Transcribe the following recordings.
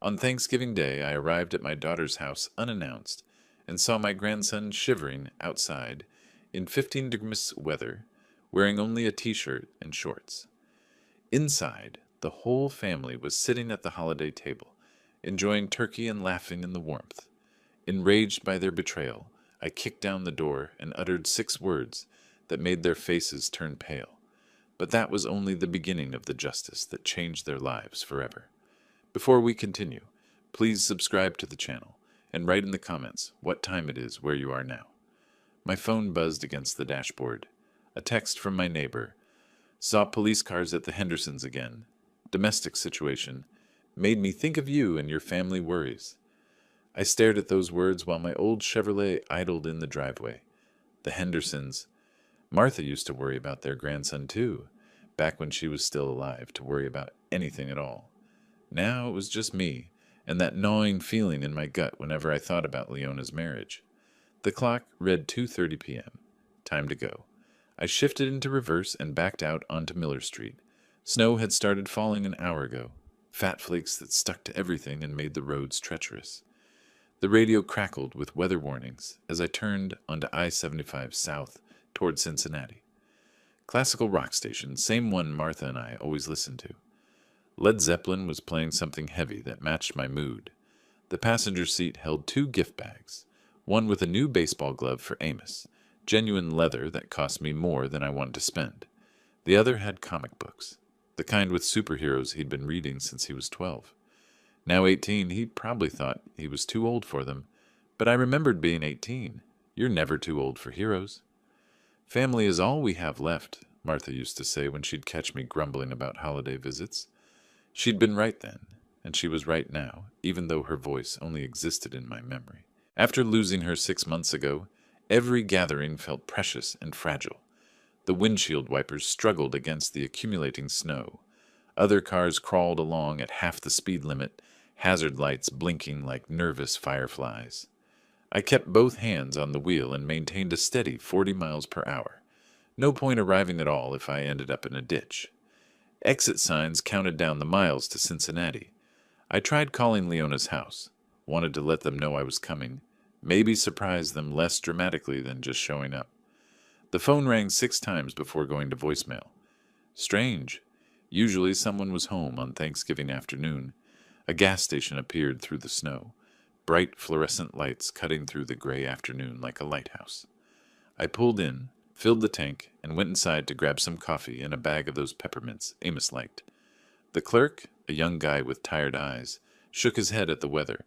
On Thanksgiving Day, I arrived at my daughter's house unannounced and saw my grandson shivering outside in 15-degree weather, wearing only a t-shirt and shorts. Inside, the whole family was sitting at the holiday table, enjoying turkey and laughing in the warmth. Enraged by their betrayal, I kicked down the door and uttered 6 words that made their faces turn pale. But that was only the beginning of the justice that changed their lives forever. Before we continue, please subscribe to the channel and write in the comments what time it is where you are now. My phone buzzed against the dashboard. A text from my neighbor. Saw police cars at the Hendersons again. Domestic situation. Made me think of you and your family worries. I stared at those words while my old Chevrolet idled in the driveway. The Hendersons. Martha used to worry about their grandson too, back when she was still alive, to worry about anything at all. Now it was just me, and that gnawing feeling in my gut whenever I thought about Leona's marriage. The clock read 2:30 p.m. Time to go. I shifted into reverse and backed out onto Miller Street. Snow had started falling an hour ago, fat flakes that stuck to everything and made the roads treacherous. The radio crackled with weather warnings as I turned onto I-75 south toward Cincinnati. Classical rock station, same one Martha and I always listened to. Led Zeppelin was playing something heavy that matched my mood. The passenger seat held 2 gift bags, one with a new baseball glove for Amos, genuine leather that cost me more than I wanted to spend. The other had comic books, the kind with superheroes he'd been reading since he was 12. Now 18, he probably thought he was too old for them, but I remembered being 18. You're never too old for heroes. Family is all we have left, Martha used to say when she'd catch me grumbling about holiday visits. She'd been right then, and she was right now, even though her voice only existed in my memory. After losing her 6 months ago, every gathering felt precious and fragile. The windshield wipers struggled against the accumulating snow. Other cars crawled along at half the speed limit, hazard lights blinking like nervous fireflies. I kept both hands on the wheel and maintained a steady 40 miles per hour. No point arriving at all if I ended up in a ditch. Exit signs counted down the miles to Cincinnati. I tried calling Leona's house, wanted to let them know I was coming, maybe surprise them less dramatically than just showing up. The phone rang 6 times before going to voicemail. Strange. Usually someone was home on Thanksgiving afternoon. A gas station appeared through the snow, bright fluorescent lights cutting through the gray afternoon like a lighthouse. I pulled in, filled the tank, and went inside to grab some coffee and a bag of those peppermints Amos liked. The clerk, a young guy with tired eyes, shook his head at the weather.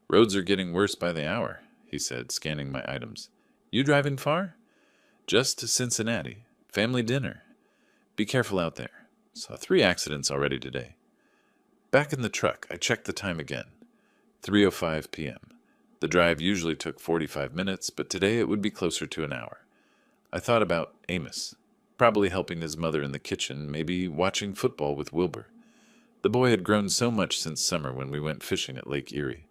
"Roads are getting worse by the hour," he said, scanning my items. "You driving far?" "Just to Cincinnati. Family dinner. Be careful out there. Saw 3 accidents already today." Back in the truck, I checked the time again. 3:05 p.m. The drive usually took 45 minutes, but today it would be closer to an hour. I thought about Amos, probably helping his mother in the kitchen, maybe watching football with Wilbur. The boy had grown so much since summer when we went fishing at Lake Erie.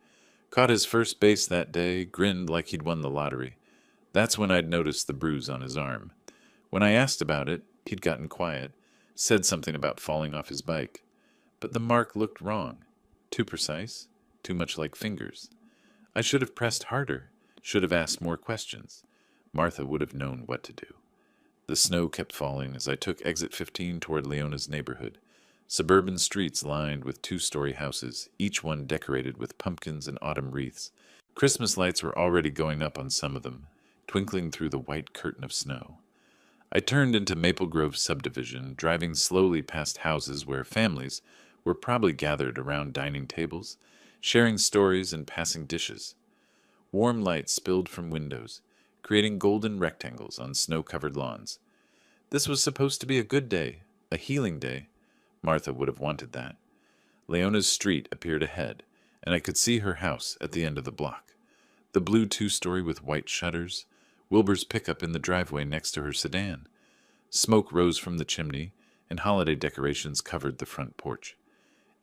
Caught his first base that day, grinned like he'd won the lottery. That's when I'd noticed the bruise on his arm. When I asked about it, he'd gotten quiet, said something about falling off his bike. But the mark looked wrong. Too precise, too much like fingers. I should have pressed harder, should have asked more questions. Martha would have known what to do. The snow kept falling as I took exit 15 toward Leona's neighborhood. Suburban streets lined with 2-story houses, each one decorated with pumpkins and autumn wreaths. Christmas lights were already going up on some of them, twinkling through the white curtain of snow. I turned into Maple Grove subdivision, driving slowly past houses where families were probably gathered around dining tables, sharing stories and passing dishes. Warm light spilled from windows, creating golden rectangles on snow-covered lawns. This was supposed to be a good day, a healing day. Martha would have wanted that. Leona's street appeared ahead, and I could see her house at the end of the block. The blue 2-story with white shutters, Wilbur's pickup in the driveway next to her sedan. Smoke rose from the chimney, and holiday decorations covered the front porch.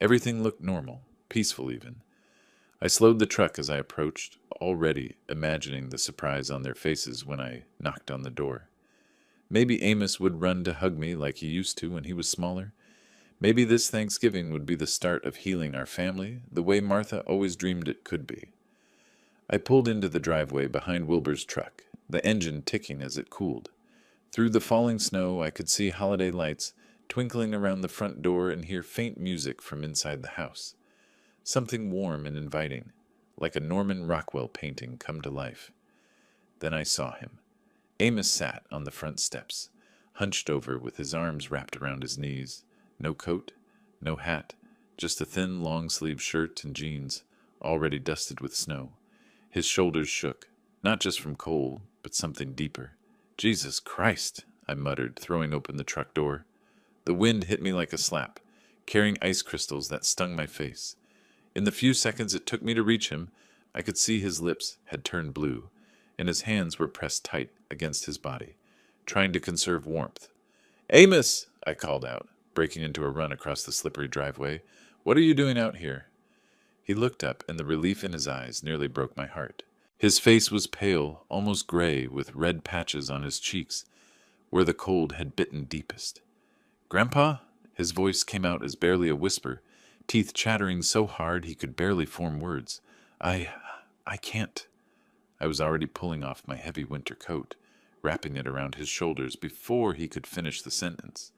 Everything looked normal, peaceful even. I slowed the truck as I approached, already imagining the surprise on their faces when I knocked on the door. Maybe Amos would run to hug me like he used to when he was smaller. Maybe this Thanksgiving would be the start of healing our family the way Martha always dreamed it could be. I pulled into the driveway behind Wilbur's truck, the engine ticking as it cooled. Through the falling snow, I could see holiday lights twinkling around the front door and hear faint music from inside the house. Something warm and inviting, like a Norman Rockwell painting come to life. Then I saw him. Amos sat on the front steps, hunched over with his arms wrapped around his knees. No coat, no hat, just a thin long-sleeved shirt and jeans, already dusted with snow. His shoulders shook, not just from cold, but something deeper. "Jesus Christ," I muttered, throwing open the truck door. The wind hit me like a slap, carrying ice crystals that stung my face. In the few seconds it took me to reach him, I could see his lips had turned blue, and his hands were pressed tight against his body, trying to conserve warmth. "Amos!" I called out, breaking into a run across the slippery driveway. "What are you doing out here?" He looked up, and the relief in his eyes nearly broke my heart. His face was pale, almost gray, with red patches on his cheeks, where the cold had bitten deepest. "Grandpa?" His voice came out as barely a whisper, teeth chattering so hard he could barely form words. I can't." I was already pulling off my heavy winter coat, wrapping it around his shoulders before he could finish the sentence.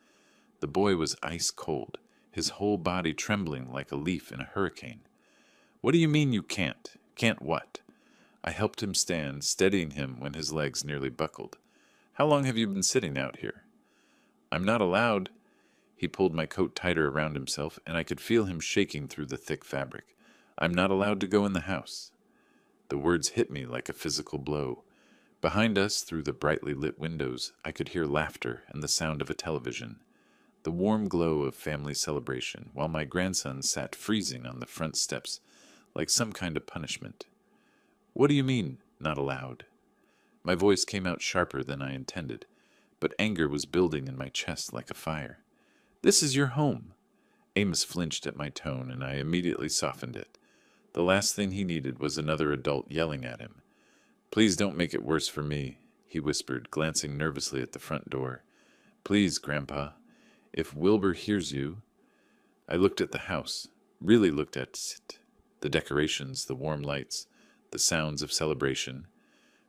The boy was ice cold, his whole body trembling like a leaf in a hurricane. "What do you mean you can't? Can't what?" I helped him stand, steadying him when his legs nearly buckled. "How long have you been sitting out here?" "I'm not allowed." He pulled my coat tighter around himself, and I could feel him shaking through the thick fabric. "I'm not allowed to go in the house." The words hit me like a physical blow. Behind us, through the brightly lit windows, I could hear laughter and the sound of a television. The warm glow of family celebration, while my grandson sat freezing on the front steps like some kind of punishment. "What do you mean, not allowed?" My voice came out sharper than I intended, but anger was building in my chest like a fire. "This is your home." Amos flinched at my tone, and I immediately softened it. The last thing he needed was another adult yelling at him. "Please don't make it worse for me," he whispered, glancing nervously at the front door. "Please, Grandpa, if Wilbur hears you—" I looked at the house, really looked at it, the decorations, the warm lights, the sounds of celebration.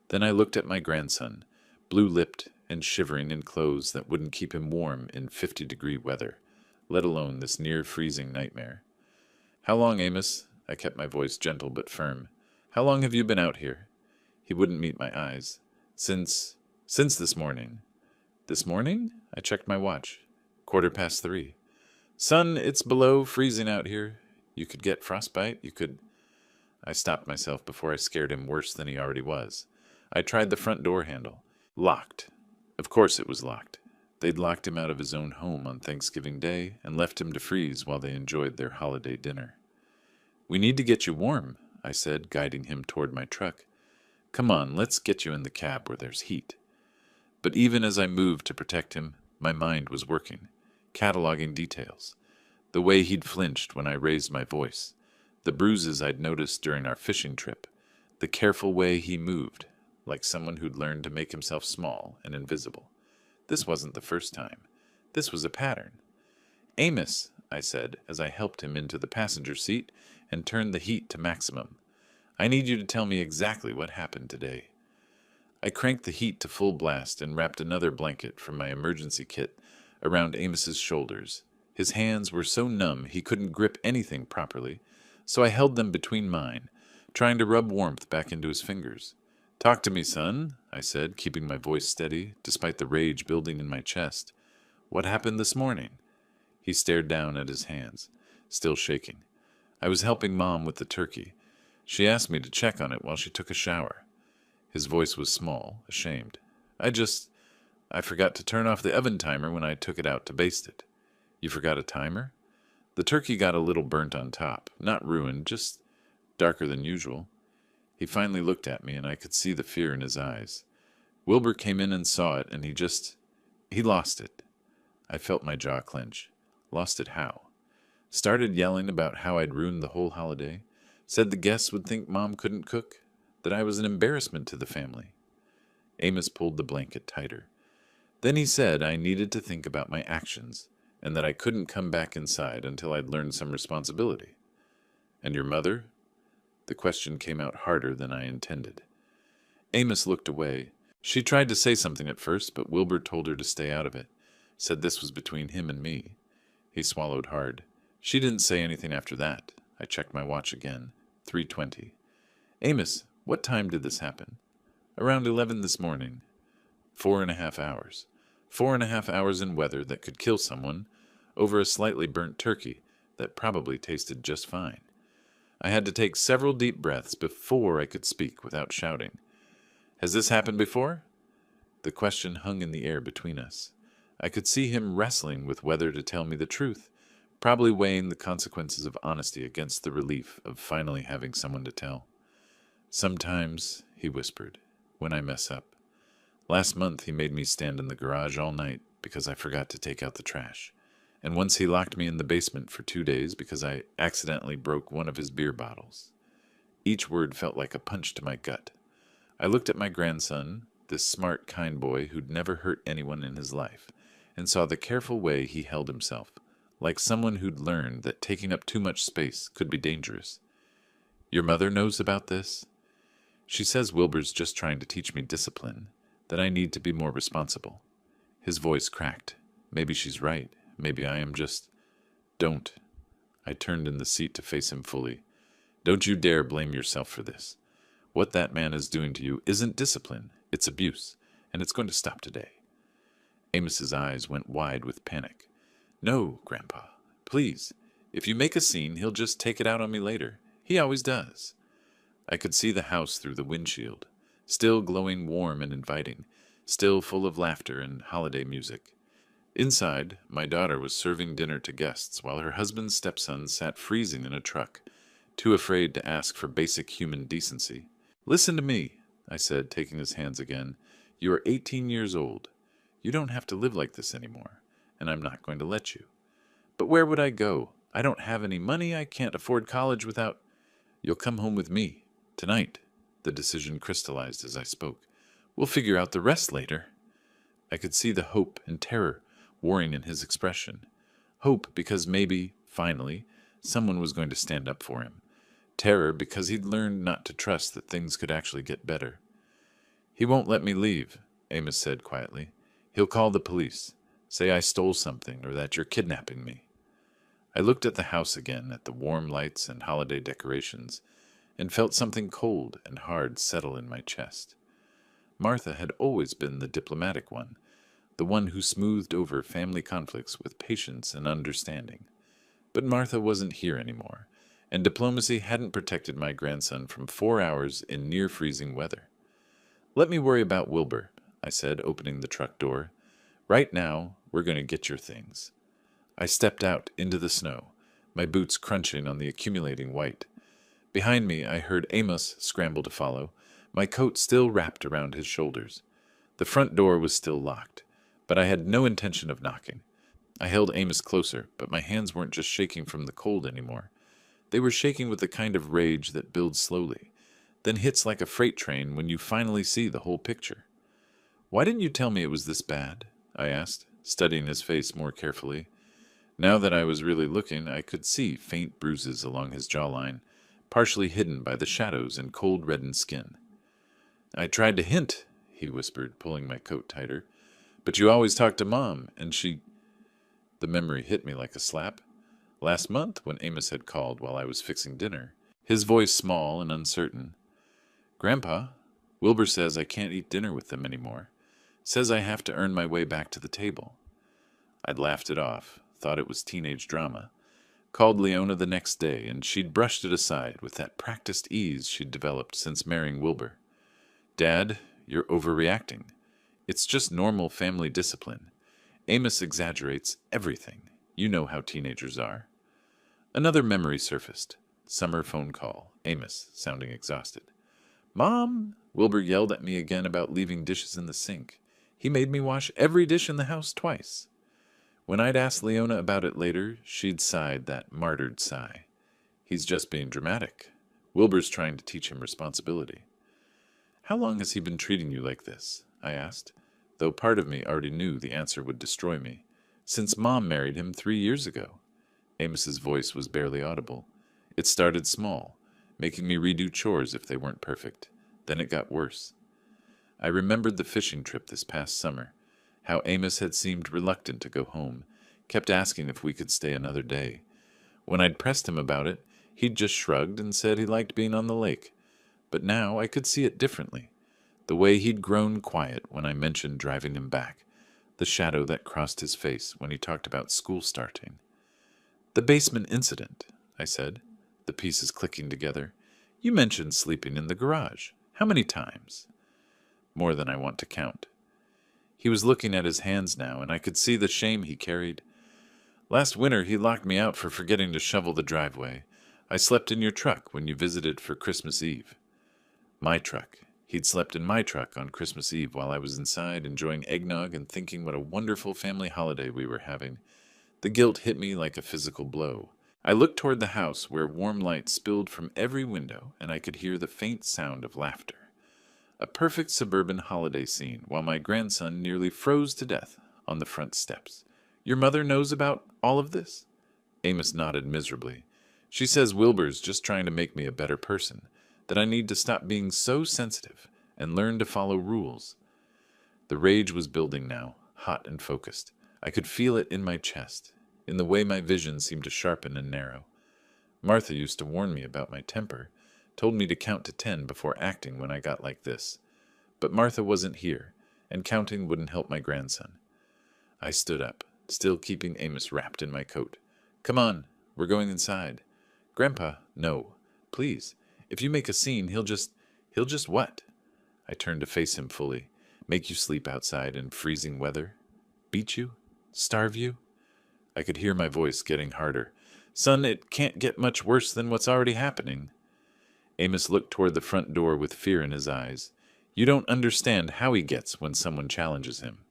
Then I looked at my grandson, blue-lipped and shivering in clothes that wouldn't keep him warm in 50-degree weather, let alone this near-freezing nightmare. "How long, Amos?" I kept my voice gentle but firm. "How long have you been out here?" He wouldn't meet my eyes. Since this morning." "This morning?" I checked my watch. 3:15. "Son, it's below freezing out here. You could get frostbite. You could—" I stopped myself before I scared him worse than he already was. I tried the front door handle. Locked. Of course it was locked. They'd locked him out of his own home on Thanksgiving Day and left him to freeze while they enjoyed their holiday dinner. "We need to get you warm," I said, guiding him toward my truck. "Come on, let's get you in the cab where there's heat." But even as I moved to protect him, my mind was working, cataloging details. The way he'd flinched when I raised my voice, the bruises I'd noticed during our fishing trip, the careful way he moved, like someone who'd learned to make himself small and invisible. This wasn't the first time. This was a pattern. "Amos," I said, as I helped him into the passenger seat and turned the heat to maximum, "I need you to tell me exactly what happened today." I cranked the heat to full blast and wrapped another blanket from my emergency kit around Amos's shoulders. His hands were so numb he couldn't grip anything properly, so I held them between mine, trying to rub warmth back into his fingers. "Talk to me, son," I said, keeping my voice steady, despite the rage building in my chest. "What happened this morning?" He stared down at his hands, still shaking. "I was helping Mom with the turkey. She asked me to check on it while she took a shower." His voice was small, ashamed. I forgot to turn off the oven timer when I took it out to baste it." "You forgot a timer?" "The turkey got a little burnt on top. Not ruined, just darker than usual." He finally looked at me, and I could see the fear in his eyes. "Wilbur came in and saw it, and he lost it." I felt my jaw clench. Lost it how? Started yelling about how I'd ruined the whole holiday. Said the guests would think Mom couldn't cook. That I was an embarrassment to the family. Amos pulled the blanket tighter. Then he said I needed to think about my actions, and that I couldn't come back inside until I'd learned some responsibility. And your mother? The question came out harder than I intended. Amos looked away. She tried to say something at first, but Wilbur told her to stay out of it, said this was between him and me. He swallowed hard. She didn't say anything after that. I checked my watch again. 3:20. Amos, what time did this happen? Around 11 this morning. 4.5 hours. 4.5 hours in weather that could kill someone, over a slightly burnt turkey that probably tasted just fine. I had to take several deep breaths before I could speak without shouting. Has this happened before? The question hung in the air between us. I could see him wrestling with whether to tell me the truth, probably weighing the consequences of honesty against the relief of finally having someone to tell. Sometimes, he whispered, when I mess up. Last month he made me stand in the garage all night because I forgot to take out the trash. And once he locked me in the basement for 2 days because I accidentally broke one of his beer bottles. Each word felt like a punch to my gut. I looked at my grandson, this smart, kind boy who'd never hurt anyone in his life, and saw the careful way he held himself, like someone who'd learned that taking up too much space could be dangerous. Your mother knows about this? She says Wilbur's just trying to teach me discipline, that I need to be more responsible. His voice cracked. Maybe she's right. Maybe I am just... Don't. I turned in the seat to face him fully. Don't you dare blame yourself for this. What that man is doing to you isn't discipline, it's abuse, and it's going to stop today. Amos's eyes went wide with panic. No, Grandpa, please. If you make a scene, he'll just take it out on me later. He always does. I could see the house through the windshield, still glowing warm and inviting, still full of laughter and holiday music. Inside, my daughter was serving dinner to guests while her husband's stepson sat freezing in a truck, too afraid to ask for basic human decency. Listen to me, I said, taking his hands again. You are 18 years old. You don't have to live like this anymore, and I'm not going to let you. But where would I go? I don't have any money. I can't afford college without... You'll come home with me. Tonight. The decision crystallized as I spoke. We'll figure out the rest later. I could see the hope and terror warring in his expression. Hope because maybe, finally, someone was going to stand up for him. Terror because he'd learned not to trust that things could actually get better. He won't let me leave, Amos said quietly. He'll call the police, say I stole something or that you're kidnapping me. I looked at the house again, at the warm lights and holiday decorations, and felt something cold and hard settle in my chest. Martha had always been the diplomatic one, the one who smoothed over family conflicts with patience and understanding. But Martha wasn't here anymore, and diplomacy hadn't protected my grandson from 4 hours in near-freezing weather. Let me worry about Wilbur, I said, opening the truck door. Right now, we're going to get your things. I stepped out into the snow, my boots crunching on the accumulating white. Behind me, I heard Amos scramble to follow, my coat still wrapped around his shoulders. The front door was still locked, but I had no intention of knocking. I held Amos closer, but my hands weren't just shaking from the cold anymore. They were shaking with the kind of rage that builds slowly, then hits like a freight train when you finally see the whole picture. Why didn't you tell me it was this bad? I asked, studying his face more carefully. Now that I was really looking, I could see faint bruises along his jawline, partially hidden by the shadows and cold reddened skin. I tried to hint, he whispered, pulling my coat tighter. But you always talk to Mom, and she... The memory hit me like a slap. Last month, when Amos had called while I was fixing dinner, his voice small and uncertain. Grandpa, Wilbur says I can't eat dinner with them anymore. Says I have to earn my way back to the table. I'd laughed it off, thought it was teenage drama. Called Leona the next day, and she'd brushed it aside with that practiced ease she'd developed since marrying Wilbur. Dad, you're overreacting. It's just normal family discipline. Amos exaggerates everything. You know how teenagers are. Another memory surfaced. Summer phone call. Amos, sounding exhausted. Mom! Wilbur yelled at me again about leaving dishes in the sink. He made me wash every dish in the house twice. When I'd asked Leona about it later, she'd sighed that martyred sigh. He's just being dramatic. Wilbur's trying to teach him responsibility. How long has he been treating you like this? I asked, though part of me already knew the answer would destroy me. Since Mom married him 3 years ago. Amos's voice was barely audible. It started small, making me redo chores if they weren't perfect. Then it got worse. I remembered the fishing trip this past summer, how Amos had seemed reluctant to go home, kept asking if we could stay another day. When I'd pressed him about it, he'd just shrugged and said he liked being on the lake. But now I could see it differently. The way he'd grown quiet when I mentioned driving him back, the shadow that crossed his face when he talked about school starting. "The basement incident," I said, the pieces clicking together. "You mentioned sleeping in the garage. How many times?" "More than I want to count." He was looking at his hands now, and I could see the shame he carried. "Last winter he locked me out for forgetting to shovel the driveway. I slept in your truck when you visited for Christmas Eve." My truck. He'd slept in my truck on Christmas Eve while I was inside enjoying eggnog and thinking what a wonderful family holiday we were having. The guilt hit me like a physical blow. I looked toward the house where warm light spilled from every window and I could hear the faint sound of laughter. A perfect suburban holiday scene while my grandson nearly froze to death on the front steps. "Your mother knows about all of this?" Amos nodded miserably. "She says Wilbur's just trying to make me a better person, that I need to stop being so sensitive and learn to follow rules." The rage was building now, hot and focused. I could feel it in my chest, in the way my vision seemed to sharpen and narrow. Martha used to warn me about my temper, told me to count to 10 before acting when I got like this. But Martha wasn't here, and counting wouldn't help my grandson. I stood up, still keeping Amos wrapped in my coat. "Come on, we're going inside." "Grandpa, no. Please. If you make a scene, he'll just what?" I turned to face him fully. "Make you sleep outside in freezing weather? Beat you? Starve you?" I could hear my voice getting harder. "Son, it can't get much worse than what's already happening." Amos looked toward the front door with fear in his eyes. "You don't understand how he gets when someone challenges him."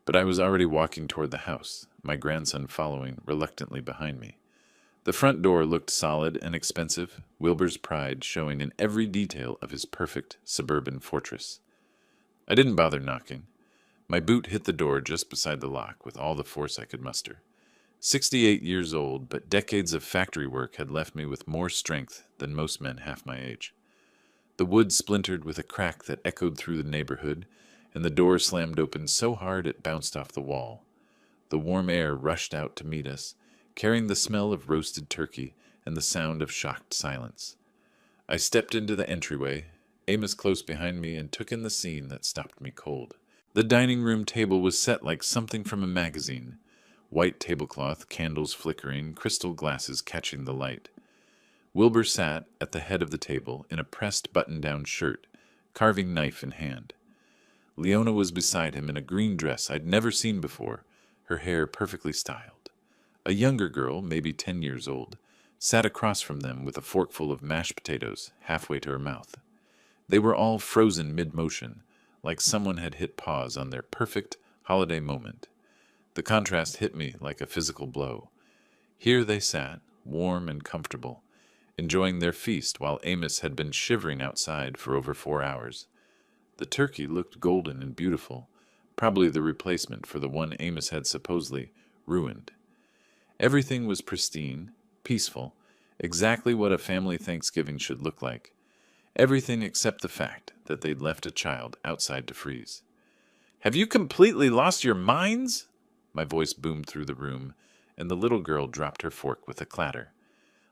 But I was already walking toward the house, my grandson following reluctantly behind me. The front door looked solid and expensive, Wilbur's pride showing in every detail of his perfect suburban fortress. I didn't bother knocking. My boot hit the door just beside the lock with all the force I could muster. 68 years old, but decades of factory work had left me with more strength than most men half my age. The wood splintered with a crack that echoed through the neighborhood, and the door slammed open so hard it bounced off the wall. The warm air rushed out to meet us, carrying the smell of roasted turkey and the sound of shocked silence. I stepped into the entryway, Amos close behind me, and took in the scene that stopped me cold. The dining room table was set like something from a magazine. White tablecloth, candles flickering, crystal glasses catching the light. Wilbur sat at the head of the table in a pressed button-down shirt, carving knife in hand. Leona was beside him in a green dress I'd never seen before, her hair perfectly styled. A younger girl, maybe 10 years old, sat across from them with a forkful of mashed potatoes halfway to her mouth. They were all frozen mid-motion, like someone had hit pause on their perfect holiday moment. The contrast hit me like a physical blow. Here they sat, warm and comfortable, enjoying their feast while Amos had been shivering outside for over 4 hours. The turkey looked golden and beautiful, probably the replacement for the one Amos had supposedly ruined. Everything was pristine, peaceful, exactly what a family Thanksgiving should look like. Everything except the fact that they'd left a child outside to freeze. "Have you completely lost your minds?" My voice boomed through the room, and the little girl dropped her fork with a clatter.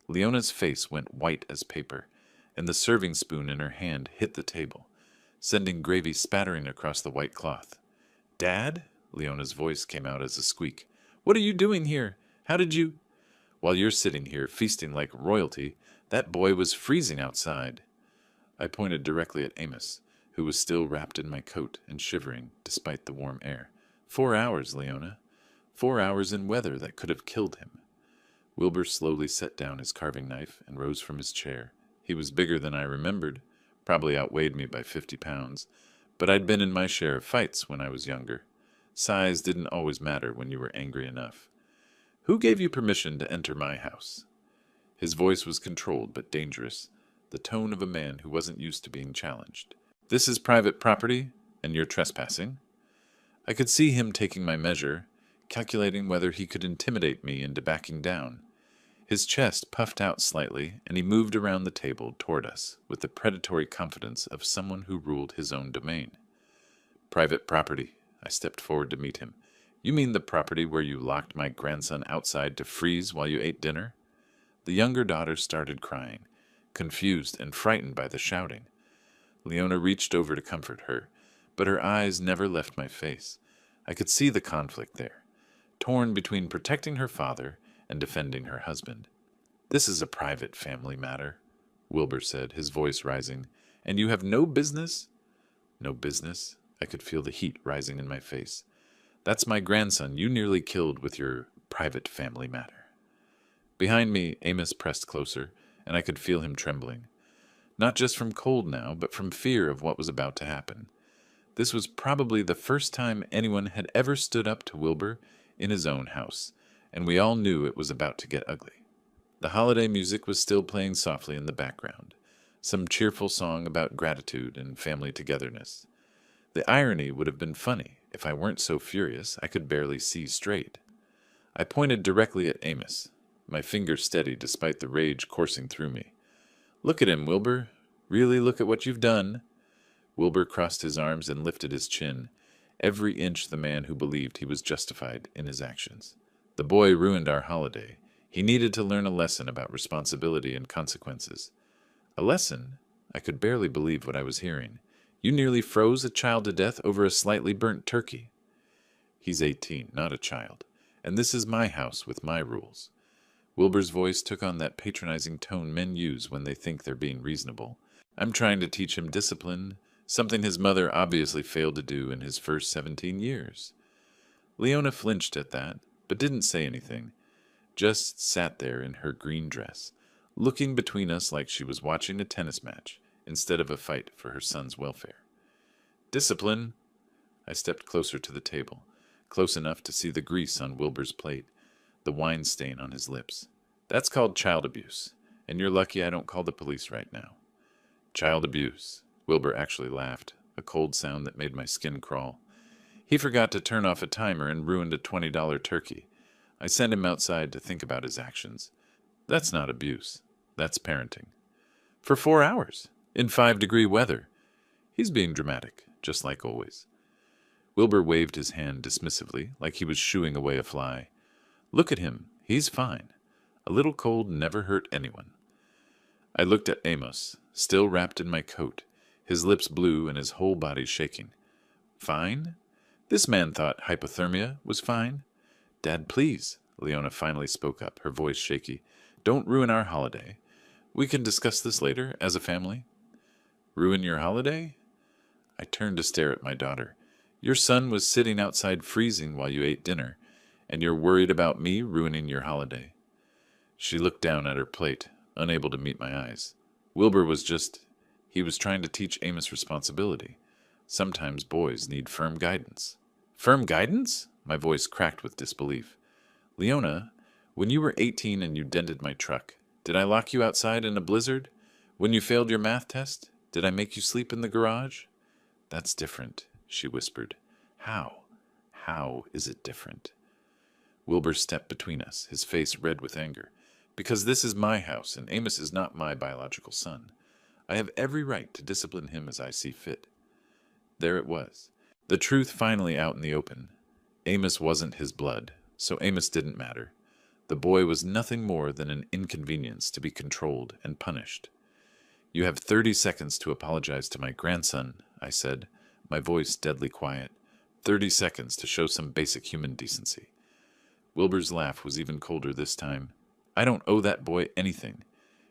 Leona's face went white as paper, and the serving spoon in her hand hit the table, sending gravy spattering across the white cloth. "Dad?" Leona's voice came out as a squeak. "What are you doing here? How did you—" "While you're sitting here feasting like royalty, that boy was freezing outside." I pointed directly at Amos, who was still wrapped in my coat and shivering despite the warm air. 4 hours, Leona. 4 hours in weather that could have killed him." Wilbur slowly set down his carving knife and rose from his chair. He was bigger than I remembered, probably outweighed me by 50 pounds, but I'd been in my share of fights when I was younger. Size didn't always matter when you were angry enough. "Who gave you permission to enter my house?" His voice was controlled but dangerous, the tone of a man who wasn't used to being challenged. "This is private property, and you're trespassing." I could see him taking my measure, calculating whether he could intimidate me into backing down. His chest puffed out slightly, and he moved around the table toward us with the predatory confidence of someone who ruled his own domain. Private property. I stepped forward to meet him. You mean the property where you locked my grandson outside to freeze while you ate dinner? The younger daughter started crying, confused and frightened by the shouting. Leona reached over to comfort her, but her eyes never left my face. I could see the conflict there, torn between protecting her father and defending her husband. This is a private family matter, Wilbur said, his voice rising. And you have no business? No business? I could feel the heat rising in my face. That's my grandson you nearly killed with your private family matter. Behind me, Amos pressed closer, and I could feel him trembling. Not just from cold now, but from fear of what was about to happen. This was probably the first time anyone had ever stood up to Wilbur in his own house, and we all knew it was about to get ugly. The holiday music was still playing softly in the background, some cheerful song about gratitude and family togetherness. The irony would have been funny if I weren't so furious I could barely see straight. I pointed directly at Amos, my finger steady despite the rage coursing through me. Look at him, Wilbur. Really look at what you've done. Wilbur crossed his arms and lifted his chin, every inch the man who believed he was justified in his actions. The boy ruined our holiday. He needed to learn a lesson about responsibility and consequences. A lesson? I could barely believe what I was hearing. You nearly froze a child to death over a slightly burnt turkey. He's 18, not a child, and this is my house with my rules. Wilbur's voice took on that patronizing tone men use when they think they're being reasonable. I'm trying to teach him discipline, something his mother obviously failed to do in his first 17 years. Leona flinched at that, but didn't say anything, just sat there in her green dress, looking between us like she was watching a tennis match instead of a fight for her son's welfare. Discipline? I stepped closer to the table, close enough to see the grease on Wilbur's plate, the wine stain on his lips. That's called child abuse, and you're lucky I don't call the police right now. Child abuse. Wilbur actually laughed, a cold sound that made my skin crawl. He forgot to turn off a timer and ruined a $20 turkey. I sent him outside to think about his actions. That's not abuse. That's parenting. For 4 hours, in 5-degree weather. He's being dramatic, just like always. Wilbur waved his hand dismissively, like he was shooing away a fly. Look at him. He's fine. A little cold never hurt anyone. I looked at Amos, still wrapped in my coat, his lips blue and his whole body shaking. Fine? This man thought hypothermia was fine. Dad, please, Leona finally spoke up, her voice shaky. Don't ruin our holiday. We can discuss this later, as a family. Ruin your holiday? I turned to stare at my daughter. Your son was sitting outside freezing while you ate dinner, and you're worried about me ruining your holiday. She looked down at her plate, unable to meet my eyes. Wilbur was he was trying to teach Amos responsibility. Sometimes boys need firm guidance. Firm guidance? My voice cracked with disbelief. Leona, when you were 18 and you dented my truck, did I lock you outside in a blizzard? When you failed your math test, did I make you sleep in the garage? That's different, she whispered. How? How is it different? Wilbur stepped between us, his face red with anger. Because this is my house, and Amos is not my biological son. I have every right to discipline him as I see fit. There it was. The truth finally out in the open. Amos wasn't his blood, so Amos didn't matter. The boy was nothing more than an inconvenience to be controlled and punished. You have 30 seconds to apologize to my grandson, I said, my voice deadly quiet. 30 seconds to show some basic human decency. Wilbur's laugh was even colder this time. I don't owe that boy anything.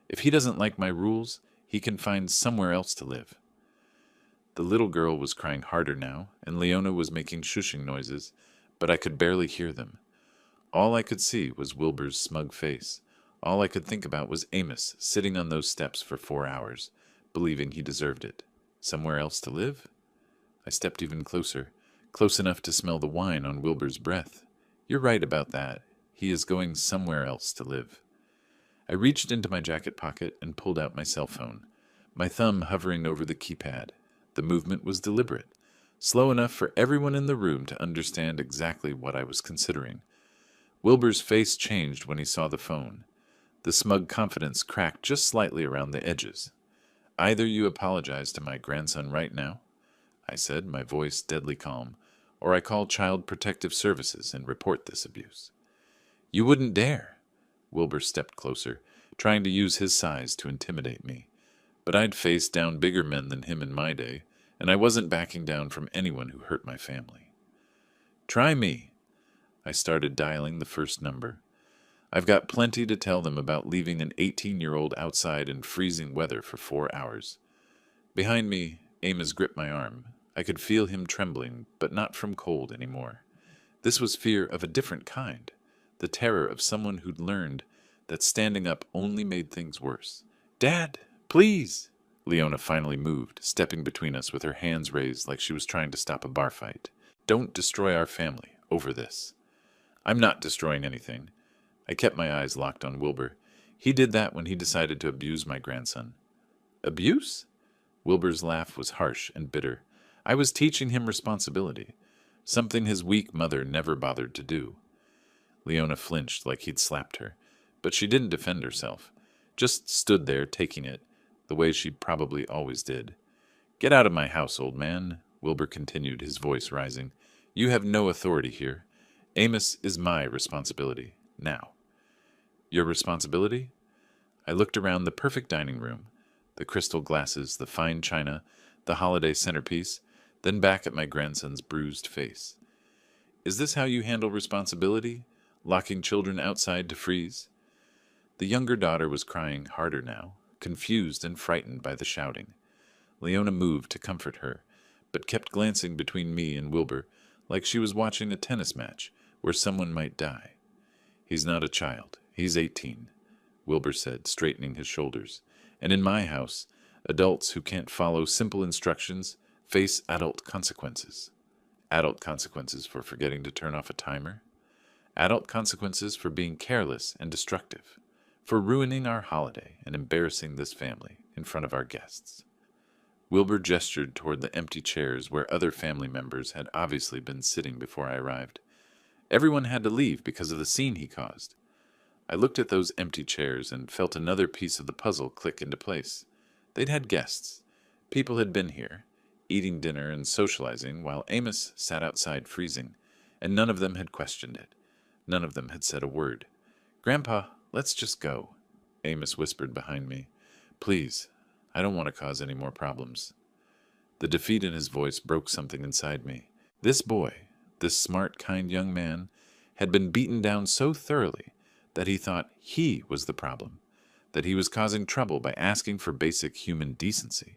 If he doesn't like my rules, he can find somewhere else to live. The little girl was crying harder now, and Leona was making shushing noises, but I could barely hear them. All I could see was Wilbur's smug face. All I could think about was Amos sitting on those steps for 4 hours, believing he deserved it. Somewhere else to live? I stepped even closer, close enough to smell the wine on Wilbur's breath. You're right about that. He is going somewhere else to live. I reached into my jacket pocket and pulled out my cell phone, my thumb hovering over the keypad. The movement was deliberate. slow enough for everyone in the room to understand exactly what I was considering. Wilbur's face changed when he saw the phone. The smug confidence cracked just slightly around the edges. "Either you apologize to my grandson right now," I said, my voice deadly calm, "or I call Child Protective Services and report this abuse." "You wouldn't dare." Wilbur stepped closer, trying to use his size to intimidate me. But I'd faced down bigger men than him in my day, and I wasn't backing down from anyone who hurt my family. "Try me." I started dialing the first number. "I've got plenty to tell them about leaving an 18-year-old outside in freezing weather for 4 hours. Behind me, Amos gripped my arm. I could feel him trembling, but not from cold anymore. This was fear of a different kind, the terror of someone who'd learned that standing up only made things worse. "Dad, please!" Leona finally moved, stepping between us with her hands raised like she was trying to stop a bar fight. "Don't destroy our family over this." "I'm not destroying anything." I kept my eyes locked on Wilbur. He did that when he decided to abuse my grandson. "Abuse?" Wilbur's laugh was harsh and bitter. "I was teaching him responsibility, something his weak mother never bothered to do." Leona flinched like he'd slapped her, but she didn't defend herself, just stood there taking it, the way she probably always did. "Get out of my house, old man," Wilbur continued, his voice rising. "You have no authority here. Amos is my responsibility, now." "Your responsibility?" I looked around the perfect dining room, the crystal glasses, the fine china, the holiday centerpiece, then back at my grandson's bruised face. "Is this how you handle responsibility? Locking children outside to freeze?" The younger daughter was crying harder now, confused and frightened by the shouting. Leona moved to comfort her, but kept glancing between me and Wilbur like she was watching a tennis match where someone might die. "He's not a child. He's 18, Wilbur said, straightening his shoulders. "And in my house, adults who can't follow simple instructions face adult consequences." Adult consequences for forgetting to turn off a timer? Adult consequences for being careless and destructive, for ruining our holiday and embarrassing this family in front of our guests. Wilbur gestured toward the empty chairs where other family members had obviously been sitting before I arrived. Everyone had to leave because of the scene he caused. I looked at those empty chairs and felt another piece of the puzzle click into place. They'd had guests. People had been here, eating dinner and socializing while Amos sat outside freezing, and none of them had questioned it. None of them had said a word. "Grandpa, let's just go," Amos whispered behind me. "Please, I don't want to cause any more problems." The defeat in his voice broke something inside me. This boy, this smart, kind young man, had been beaten down so thoroughly that he thought he was the problem, that he was causing trouble by asking for basic human decency.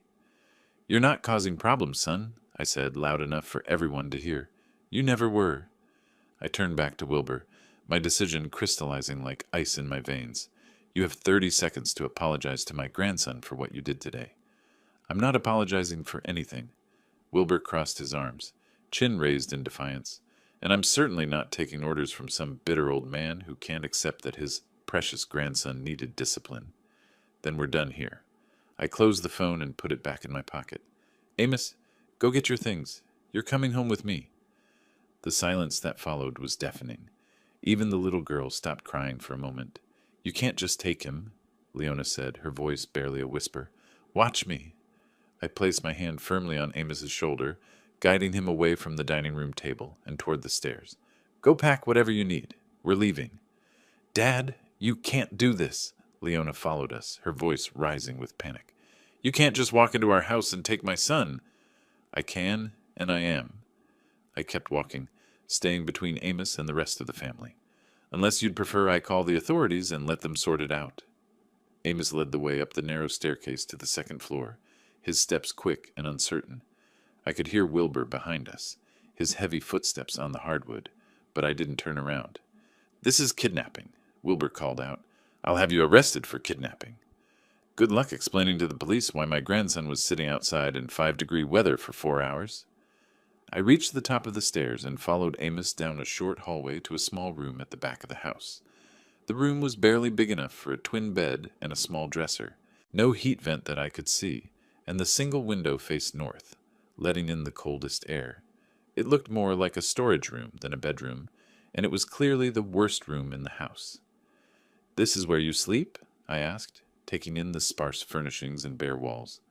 "You're not causing problems, son," I said, loud enough for everyone to hear. "You never were." I turned back to Wilbur, my decision crystallizing like ice in my veins. "You have 30 seconds to apologize to my grandson for what you did today." "I'm not apologizing for anything." Wilbur crossed his arms, chin raised in defiance. "And I'm certainly not taking orders from some bitter old man who can't accept that his precious grandson needed discipline." "Then we're done here." I closed the phone and put it back in my pocket. "Amos, go get your things. You're coming home with me." The silence that followed was deafening. Even the little girl stopped crying for a moment. "You can't just take him," Leona said, her voice barely a whisper. "Watch me." I placed my hand firmly on Amos's shoulder, guiding him away from the dining room table and toward the stairs. "Go pack whatever you need. We're leaving." "Dad, you can't do this." Leona followed us, her voice rising with panic. "You can't just walk into our house and take my son." "I can, and I am." I kept walking, staying between Amos and the rest of the family. "Unless you'd prefer I call the authorities and let them sort it out." Amos led the way up the narrow staircase to the second floor, his steps quick and uncertain. I could hear Wilbur behind us, his heavy footsteps on the hardwood, but I didn't turn around. "This is kidnapping," Wilbur called out. "I'll have you arrested for kidnapping." "Good luck explaining to the police why my grandson was sitting outside in 5-degree weather for 4 hours. I reached the top of the stairs and followed Amos down a short hallway to a small room at the back of the house. The room was barely big enough for a twin bed and a small dresser. No heat vent that I could see, and the single window faced north. letting in the coldest air. It looked more like a storage room than a bedroom, and it was clearly the worst room in the house. "This is where you sleep?" I asked, taking in the sparse furnishings and bare walls.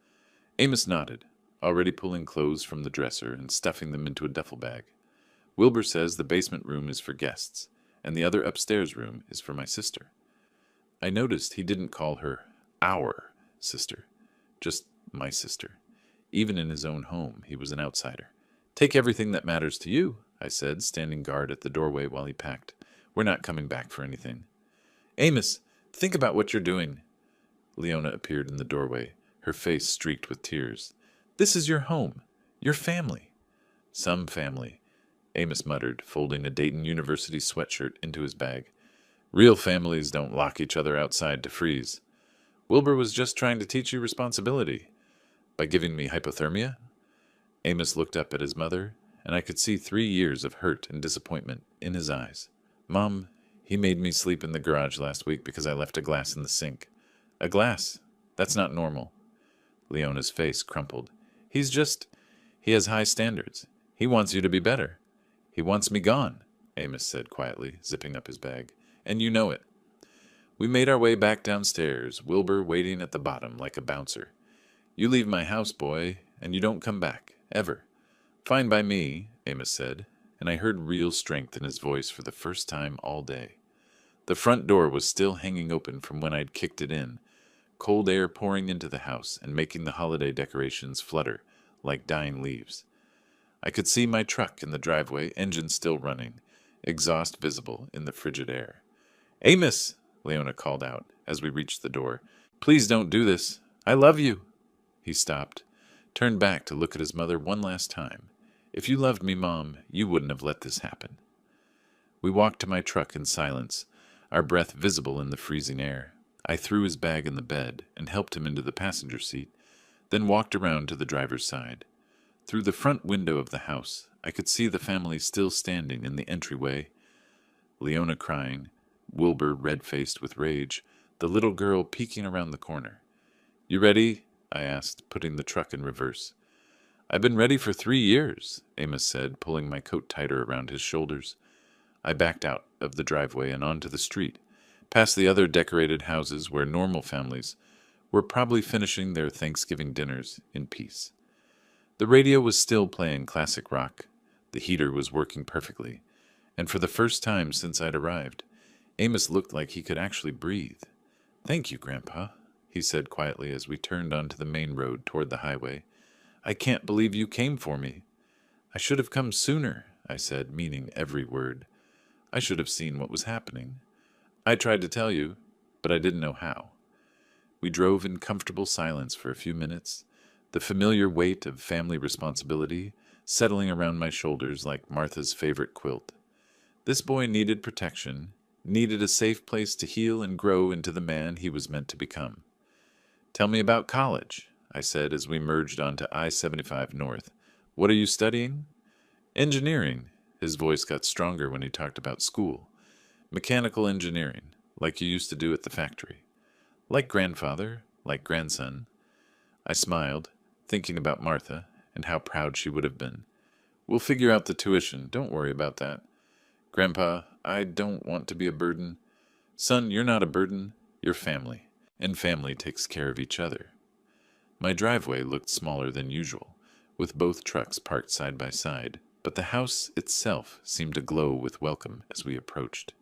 Amos nodded, already pulling clothes from the dresser and stuffing them into a duffel bag. "Wilbur says the basement room is for guests, and the other upstairs room is for my sister." I noticed he didn't call her our sister, just my sister. Even in his own home, he was an outsider. "Take everything that matters to you," I said, standing guard at the doorway while he packed. "We're not coming back for anything." "Amos, think about what you're doing." Leona appeared in the doorway, her face streaked with tears. "This is your home, your family." "Some family," Amos muttered, folding a Dayton University sweatshirt into his bag. "Real families don't lock each other outside to freeze. Wilbur was just trying to teach you responsibility. By giving me hypothermia?" Amos looked up at his mother, and I could see 3 years of hurt and disappointment in his eyes. "Mom, he made me sleep in the garage last week because I left a glass in the sink." "A glass? That's not normal." Leona's face crumpled. He has high standards. He wants you to be better." "He wants me gone," Amos said quietly, zipping up his bag. "And you know it." We made our way back downstairs, Wilbur waiting at the bottom like a bouncer. "You leave my house, boy, and you don't come back, ever." "Fine by me," Amos said, and I heard real strength in his voice for the first time all day. The front door was still hanging open from when I'd kicked it in, cold air pouring into the house and making the holiday decorations flutter like dying leaves. I could see my truck in the driveway, engine still running, exhaust visible in the frigid air. "Amos!" Leona called out as we reached the door. "Please don't do this. I love you." He stopped, turned back to look at his mother one last time. "If you loved me, Mom, you wouldn't have let this happen." We walked to my truck in silence, our breath visible in the freezing air. I threw his bag in the bed and helped him into the passenger seat, then walked around to the driver's side. Through the front window of the house, I could see the family still standing in the entryway. Leona crying, Wilbur red-faced with rage, the little girl peeking around the corner. "You ready?" I asked, putting the truck in reverse. "I've been ready for 3 years," Amos said, pulling my coat tighter around his shoulders. I backed out of the driveway and onto the street, past the other decorated houses where normal families were probably finishing their Thanksgiving dinners in peace. The radio was still playing classic rock. The heater was working perfectly, and for the first time since I'd arrived, Amos looked like he could actually breathe. "Thank you, Grandpa," he said quietly as we turned onto the main road toward the highway. "I can't believe you came for me." "I should have come sooner," I said, meaning every word. "I should have seen what was happening. I tried to tell you, but I didn't know how." We drove in comfortable silence for a few minutes, the familiar weight of family responsibility settling around my shoulders like Martha's favorite quilt. This boy needed protection, needed a safe place to heal and grow into the man he was meant to become. "Tell me about college," I said as we merged onto I-75 North. "What are you studying?" "Engineering." His voice got stronger when he talked about school. "Mechanical engineering, like you used to do at the factory." "Like grandfather, like grandson." I smiled, thinking about Martha and how proud she would have been. "We'll figure out the tuition. Don't worry about that." "Grandpa, I don't want to be a burden." "Son, you're not a burden. You're family, and family takes care of each other." My driveway looked smaller than usual, with both trucks parked side by side, but the house itself seemed to glow with welcome as we approached.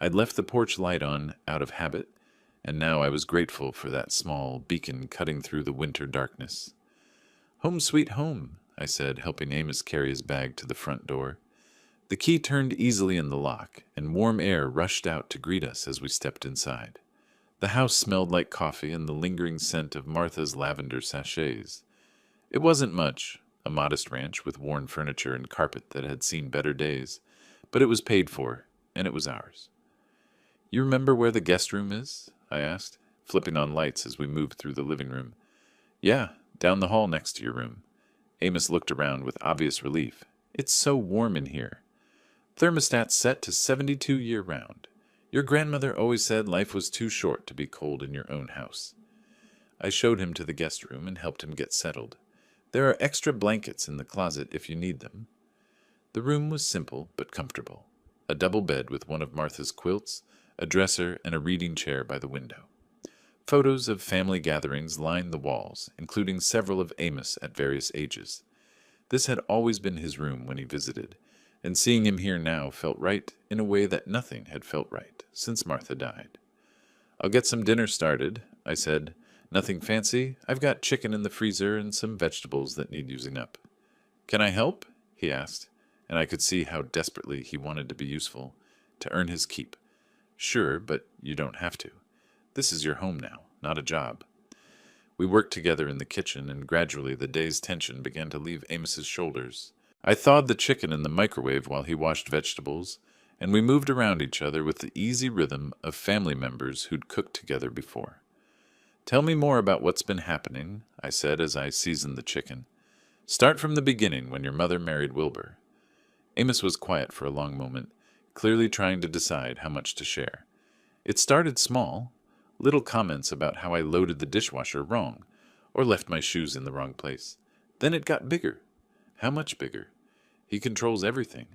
I'd left the porch light on out of habit, and now I was grateful for that small beacon cutting through the winter darkness. "Home sweet home," I said, helping Amos carry his bag to the front door. The key turned easily in the lock, and warm air rushed out to greet us as we stepped inside. The house smelled like coffee and the lingering scent of Martha's lavender sachets. It wasn't much, a modest ranch with worn furniture and carpet that had seen better days, but it was paid for, and it was ours. "You remember where the guest room is?" I asked, flipping on lights as we moved through the living room. "Yeah, down the hall next to your room." Amos looked around with obvious relief. "It's so warm in here. Thermostat set to 72 year-round. Your grandmother always said life was too short to be cold in your own house." I showed him to the guest room and helped him get settled. There are extra blankets in the closet if you need them. The room was simple but comfortable. A double bed with one of Martha's quilts, a dresser, and a reading chair by the window. Photos of family gatherings lined the walls, including several of Amos at various ages. This had always been his room when he visited, and seeing him here now felt right in a way that nothing had felt right since Martha died. "I'll get some dinner started," I said. "Nothing fancy. I've got chicken in the freezer and some vegetables that need using up." "Can I help?" he asked, and I could see how desperately he wanted to be useful, to earn his keep. "Sure, but you don't have to. This is your home now, not a job." We worked together in the kitchen, and gradually the day's tension began to leave Amos's shoulders. I thawed the chicken in the microwave while he washed vegetables, and we moved around each other with the easy rhythm of family members who'd cooked together before. "Tell me more about what's been happening," I said as I seasoned the chicken. "Start from the beginning when your mother married Wilbur." Amos was quiet for a long moment, clearly trying to decide how much to share. "It started small. Little comments about how I loaded the dishwasher wrong, or left my shoes in the wrong place. Then it got bigger. How much bigger? He controls everything.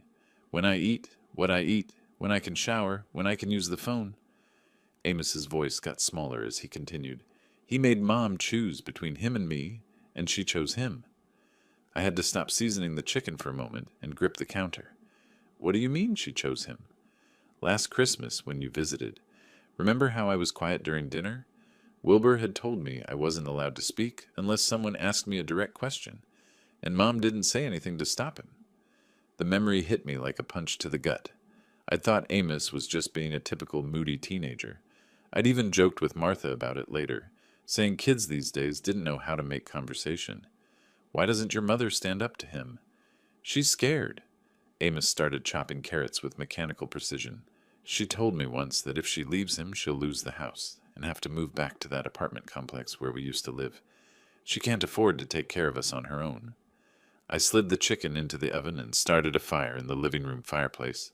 When I eat, what I eat, when I can shower, when I can use the phone." Amos's voice got smaller as he continued. "He made Mom choose between him and me, and she chose him." I had to stop seasoning the chicken for a moment and grip the counter. "What do you mean she chose him?" "Last Christmas, when you visited. Remember how I was quiet during dinner? Wilbur had told me I wasn't allowed to speak unless someone asked me a direct question, and Mom didn't say anything to stop him." The memory hit me like a punch to the gut. I'd thought Amos was just being a typical moody teenager. I'd even joked with Martha about it later, saying kids these days didn't know how to make conversation. "Why doesn't your mother stand up to him?" "She's scared." Amos started chopping carrots with mechanical precision. "She told me once that if she leaves him, she'll lose the house and have to move back to that apartment complex where we used to live. She can't afford to take care of us on her own." I slid the chicken into the oven and started a fire in the living room fireplace.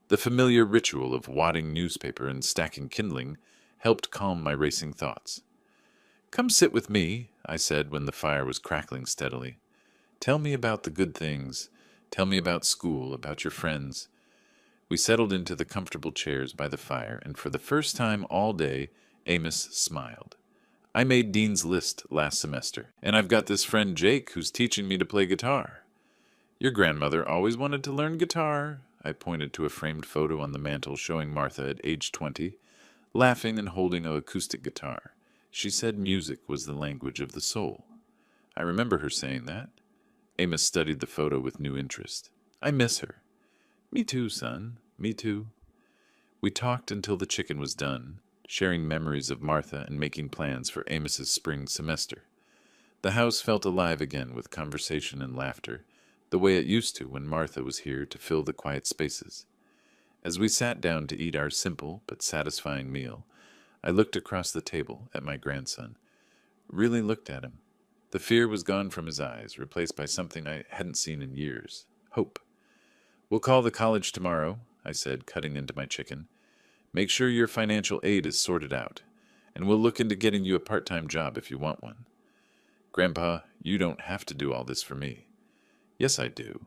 The familiar ritual of wadding newspaper and stacking kindling helped calm my racing thoughts. "Come sit with me," I said when the fire was crackling steadily. "Tell me about the good things. Tell me about school, about your friends." We settled into the comfortable chairs by the fire, and for the first time all day, Amos smiled. "I made Dean's List last semester, and I've got this friend Jake who's teaching me to play guitar." "Your grandmother always wanted to learn guitar." I pointed to a framed photo on the mantel showing Martha at age 20, laughing and holding an acoustic guitar. "She said music was the language of the soul." I remember her saying that. Amos studied the photo with new interest. "I miss her." "Me too, son. Me too." We talked until the chicken was done, sharing memories of Martha and making plans for Amos's spring semester. The house felt alive again with conversation and laughter, the way it used to when Martha was here to fill the quiet spaces. As we sat down to eat our simple but satisfying meal, I looked across the table at my grandson. Really looked at him. The fear was gone from his eyes, replaced by something I hadn't seen in years. Hope. "We'll call the college tomorrow," I said, cutting into my chicken. "Make sure your financial aid is sorted out, and we'll look into getting you a part-time job if you want one." "Grandpa, you don't have to do all this for me." "Yes, I do."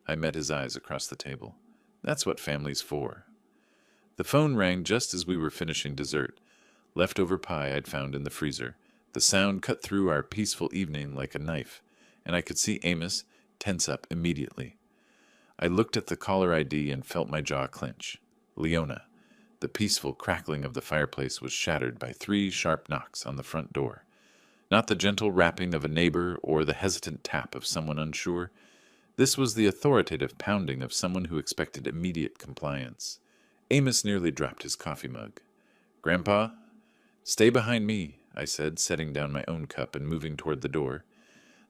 I met his eyes across the table. "That's what family's for." The phone rang just as we were finishing dessert, leftover pie I'd found in the freezer. The sound cut through our peaceful evening like a knife, and I could see Amos tense up immediately. I looked at the caller ID and felt my jaw clench. Leona. The peaceful crackling of the fireplace was shattered by 3 sharp knocks on the front door. Not the gentle rapping of a neighbor or the hesitant tap of someone unsure. This was the authoritative pounding of someone who expected immediate compliance. Amos nearly dropped his coffee mug. "Grandpa?" "Stay behind me," I said, setting down my own cup and moving toward the door.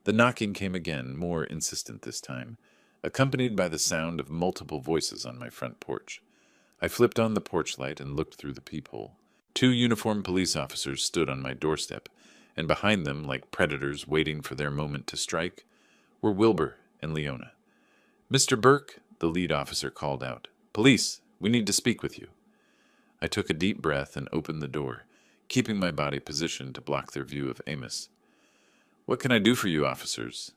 The knocking came again, more insistent this time, accompanied by the sound of multiple voices on my front porch. I flipped on the porch light and looked through the peephole. 2 uniformed police officers stood on my doorstep, and behind them, like predators waiting for their moment to strike, were Wilbur and Leona. "Mr. Burke," the lead officer called out. "Police, we need to speak with you." I took a deep breath and opened the door, keeping my body positioned to block their view of Amos. "What can I do for you, officers?"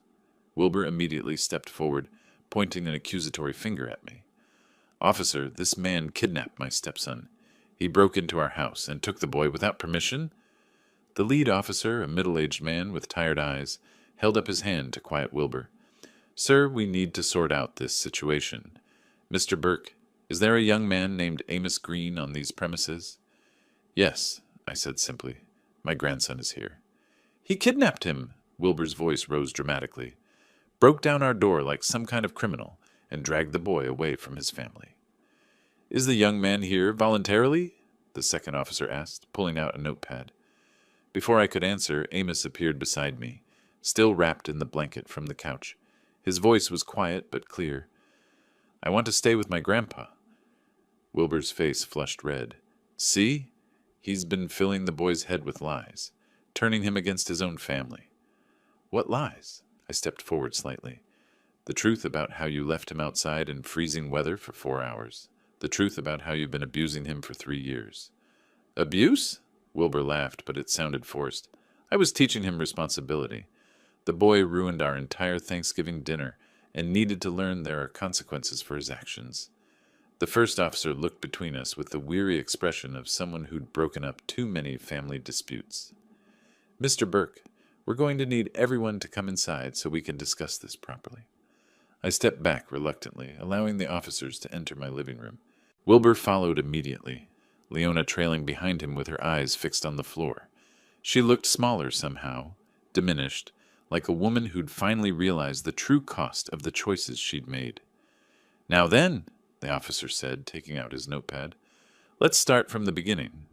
Wilbur immediately stepped forward, pointing an accusatory finger at me. "Officer, this man kidnapped my stepson. He broke into our house and took the boy without permission." The lead officer, a middle-aged man with tired eyes, held up his hand to quiet Wilbur. "Sir, we need to sort out this situation. Mr. Burke, is there a young man named Amos Green on these premises?" "Yes," I said simply. "My grandson is here." "He kidnapped him," Wilbur's voice rose dramatically, "broke down our door like some kind of criminal, and dragged the boy away from his family." "Is the young man here voluntarily?" the second officer asked, pulling out a notepad. Before I could answer, Amos appeared beside me, still wrapped in the blanket from the couch. His voice was quiet but clear. "I want to stay with my grandpa." Wilbur's face flushed red. "See? He's been filling the boy's head with lies, turning him against his own family." "What lies?" I stepped forward slightly. "The truth about how you left him outside in freezing weather for 4 hours. The truth about how you've been abusing him for 3 years." "Abuse?" Wilbur laughed, but it sounded forced. "I was teaching him responsibility. The boy ruined our entire Thanksgiving dinner and needed to learn there are consequences for his actions." The first officer looked between us with the weary expression of someone who'd broken up too many family disputes. "Mr. Burke, we're going to need everyone to come inside so we can discuss this properly." I stepped back reluctantly, allowing the officers to enter my living room. Wilbur followed immediately, Leona trailing behind him with her eyes fixed on the floor. She looked smaller somehow, diminished, like a woman who'd finally realized the true cost of the choices she'd made. "Now then," the officer said, taking out his notepad, "let's start from the beginning.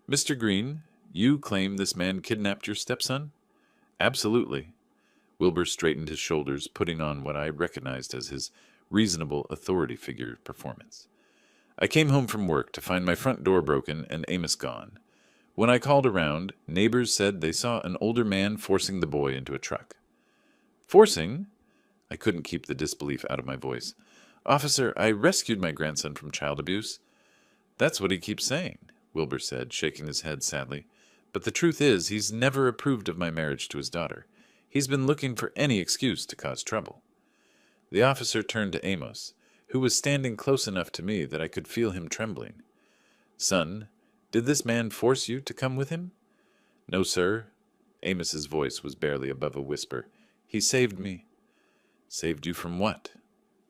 Mr. Green, you claim this man kidnapped your stepson?" "Absolutely." Wilbur straightened his shoulders, putting on what I recognized as his reasonable authority figure performance. "I came home from work to find my front door broken and Amos gone. When I called around, neighbors said they saw an older man forcing the boy into a truck." "Forcing?" I couldn't keep the disbelief out of my voice. "Officer, I rescued my grandson from child abuse." "That's what he keeps saying," Wilbur said, shaking his head sadly. "But the truth is, he's never approved of my marriage to his daughter. He's been looking for any excuse to cause trouble." The officer turned to Amos, who was standing close enough to me that I could feel him trembling. "Son, did this man force you to come with him?" "No, sir." Amos's voice was barely above a whisper. "He saved me." "Saved you from what?"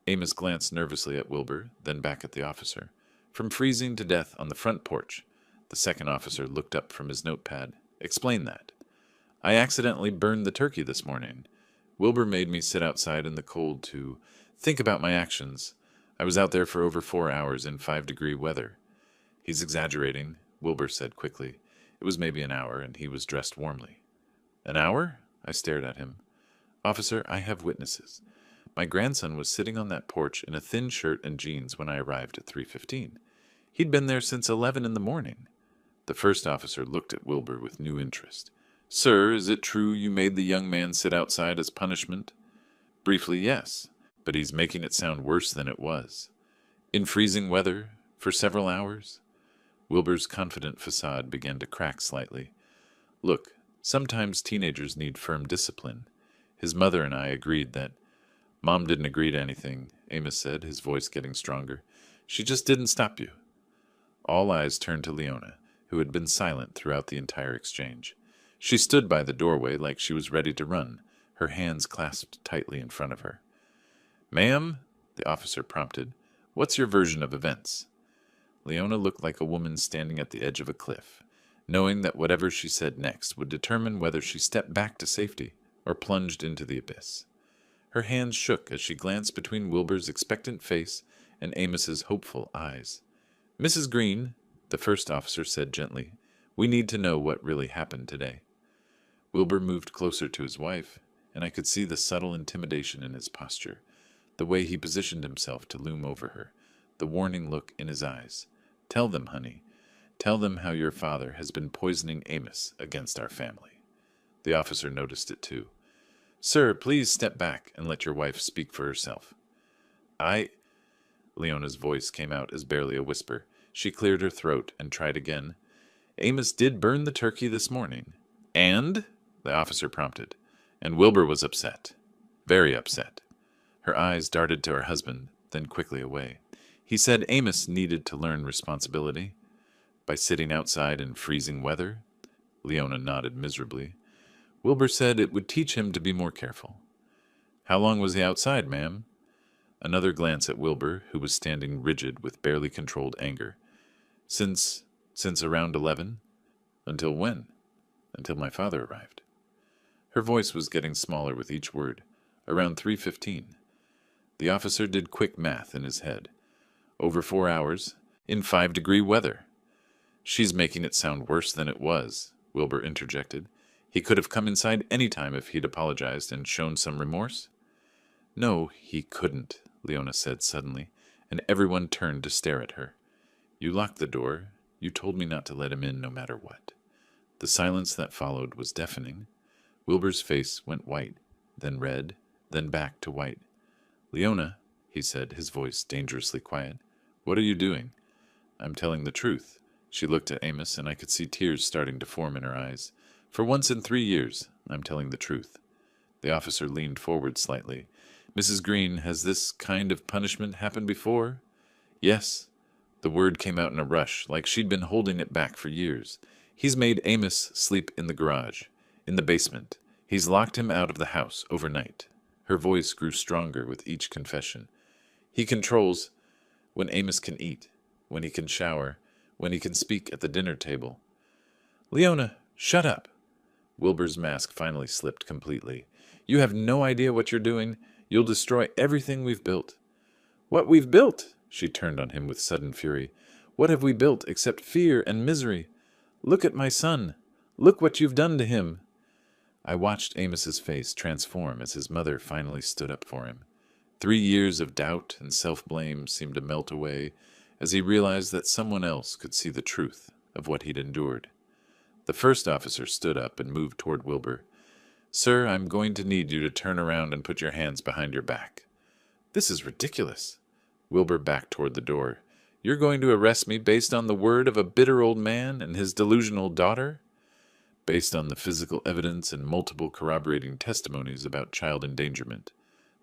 Amos glanced nervously at Wilbur, then back at the officer. "From freezing to death on the front porch." The second officer looked up from his notepad. "Explain that." "I accidentally burned the turkey this morning. Wilbur made me sit outside in the cold to think about my actions. I was out there for over 4 hours in 5-degree weather." "He's exaggerating," Wilbur said quickly. "It was maybe an hour, and he was dressed warmly." "An hour?" I stared at him. "Officer, I have witnesses. My grandson was sitting on that porch in a thin shirt and jeans when I arrived at 3:15. He'd been there since 11 in the morning." The first officer looked at Wilbur with new interest. "Sir, is it true you made the young man sit outside as punishment?" "Briefly, yes, but he's making it sound worse than it was." "In freezing weather, for several hours?" Wilbur's confident facade began to crack slightly. "Look, sometimes teenagers need firm discipline. His mother and I agreed that—" "Mom didn't agree to anything," Amos said, his voice getting stronger. "She just didn't stop you." All eyes turned to Leona, who had been silent throughout the entire exchange. She stood by the doorway like she was ready to run, her hands clasped tightly in front of her. "Ma'am," the officer prompted, "what's your version of events?" Leona looked like a woman standing at the edge of a cliff, knowing that whatever she said next would determine whether she stepped back to safety or plunged into the abyss. Her hands shook as she glanced between Wilbur's expectant face and Amos's hopeful eyes. "Mrs. Green," the first officer said gently, "we need to know what really happened today." Wilbur moved closer to his wife, and I could see the subtle intimidation in his posture, the way he positioned himself to loom over her, the warning look in his eyes. "Tell them, honey. Tell them how your father has been poisoning Amos against our family." The officer noticed it too. "Sir, please step back and let your wife speak for herself." Leona's voice came out as barely a whisper. She cleared her throat and tried again. "Amos did burn the turkey this morning." "And?" the officer prompted. And Wilbur was upset. Very upset. Her eyes darted to her husband, then quickly away. He said Amos needed to learn responsibility. By sitting outside in freezing weather? Leona nodded miserably. Wilbur said it would teach him to be more careful. How long was he outside, ma'am? Another glance at Wilbur, who was standing rigid with barely controlled anger. Since around 11? Until when? Until my father arrived. Her voice was getting smaller with each word. Around 3:15. The officer did quick math in his head. Over 4 hours, in 5-degree weather. She's making it sound worse than it was, Wilbur interjected. He could have come inside any time if he'd apologized and shown some remorse. No, he couldn't, Leona said suddenly, and everyone turned to stare at her. You locked the door. You told me not to let him in no matter what. The silence that followed was deafening. Wilbur's face went white, then red, then back to white. Leona, he said, his voice dangerously quiet, what are you doing? I'm telling the truth. She looked at Amos, and I could see tears starting to form in her eyes. For once in 3 years, I'm telling the truth. The officer leaned forward slightly. Mrs. Green, has this kind of punishment happened before? Yes. The word came out in a rush, like she'd been holding it back for years. He's made Amos sleep in the garage, in the basement. He's locked him out of the house overnight. Her voice grew stronger with each confession. He controls when Amos can eat, when he can shower, when he can speak at the dinner table. Leona, shut up. Wilbur's mask finally slipped completely. You have no idea what you're doing. You'll destroy everything we've built. What we've built? She turned on him with sudden fury. What have we built except fear and misery? Look at my son. Look what you've done to him. I watched Amos's face transform as his mother finally stood up for him. 3 years of doubt and self-blame seemed to melt away as he realized that someone else could see the truth of what he'd endured. The first officer stood up and moved toward Wilbur. Sir, I'm going to need you to turn around and put your hands behind your back. This is ridiculous. Wilbur backed toward the door. You're going to arrest me based on the word of a bitter old man and his delusional daughter? Based on the physical evidence and multiple corroborating testimonies about child endangerment,